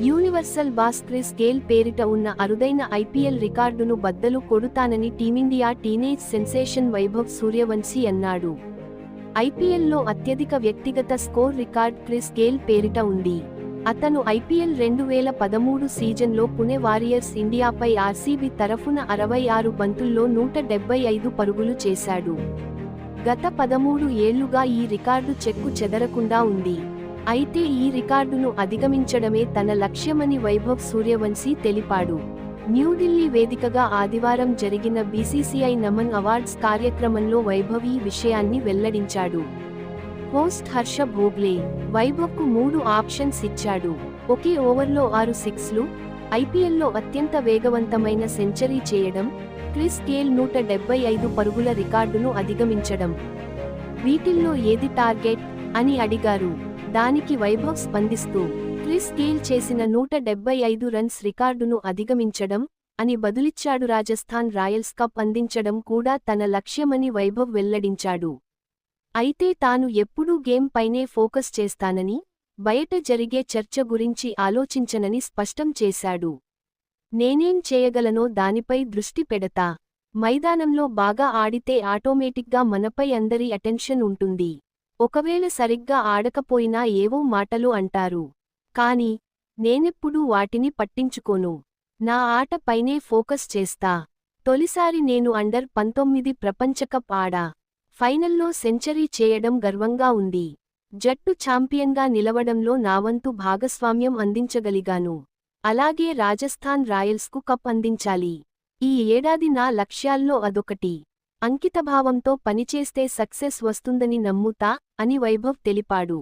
Universal boss Chris Gayle పేరిట ఉన్న అరుదైన ఐపీఎల్ రికార్డును బద్దలు కొడుతానని Team India teenage sensation Vaibhav Suryavanshi అన్నాడు. ఐపీఎల్లో అత్యధిక వ్యక్తిగత స్కోర్ రికార్డ్ క్రిస్ గేల్ పేరిట ఉంది. అతను ఐపీఎల్ 2013 సీజన్లో పుణె వారియర్స్ ఇండియాపై ఆర్సీబీ తరఫున 66 బంతుల్లో 175 పరుగులు చేశాడు. గత 13 ఏళ్లుగా ఈ రికార్డు చెక్కు చెదరకుండా ఉంది. అయితే ఈ రికార్డును అధిగమించడమే తన లక్ష్యమని వైభవ్ సూర్యవంశీ తెలిపాడు. న్యూఢిల్లీ వేదికగా ఆదివారం జరిగిన బీసీసీఐ నమన్ అవార్డ్స్ కార్యక్రమంలో వైభవ్ ఈ విషయాన్ని వెల్లడించాడు. హోస్ట్ హర్ష భోగ్లే వైభవ్కు 3 ఆప్షన్స్ ఇచ్చాడు. ఒకే ఓవర్లో 6 సిక్స్లు, ఐపీఎల్లో అత్యంత వేగవంతమైన సెంచరీ చేయడం, క్రిస్ గేల్ 175 పరుగుల రికార్డును అధిగమించడం. వీటిల్లో ఏది టార్గెట్ అని అడిగారు. దానికి వైభవ్ స్పందిస్తూ క్రిస్ గేల్ చేసిన 175 రన్స్ రికార్డును అధిగమించడం అని బదులిచ్చాడు. రాజస్థాన్ రాయల్స్ కప్ అందించడం కూడా తన లక్ష్యమని వైభవ్ వెల్లడించాడు. అయితే తాను ఎప్పుడూ గేమ్ పైనే ఫోకస్ చేస్తానని, బయట జరిగే చర్చ గురించి ఆలోచించనని స్పష్టం చేశాడు. నేనేం చేయగలనో దానిపై దృష్టి పెడతా. మైదానంలో బాగా ఆడితే ఆటోమేటిక్గా మనపై అందరి అటెన్షన్ ఉంటుంది. ఒకవేళ సరిగ్గా ఆడకపోయినా ఏవో మాటలు అంటారు. కానీ నేనెప్పుడూ వాటిని పట్టించుకోను. నా ఆట పైనే ఫోకస్ చేస్తా. తొలిసారి నేను అండర్-19 ప్రపంచకప్ ఆడా. ఫైనల్లో సెంచరీ చేయడం గర్వంగా ఉంది. జట్టు ఛాంపియన్గా నిలవడంలో నా వంతు భాగస్వామ్యం అందించగలిగాను. అలాగే రాజస్థాన్ రాయల్స్కు కప్ అందించాలి. ఈ ఏడాది నా లక్ష్యాల్లో అదొకటి. అంకితభావంతో పనిచేస్తే సక్సెస్ వస్తుందని నమ్ముతా అని వైభవ్ తెలిపాడు.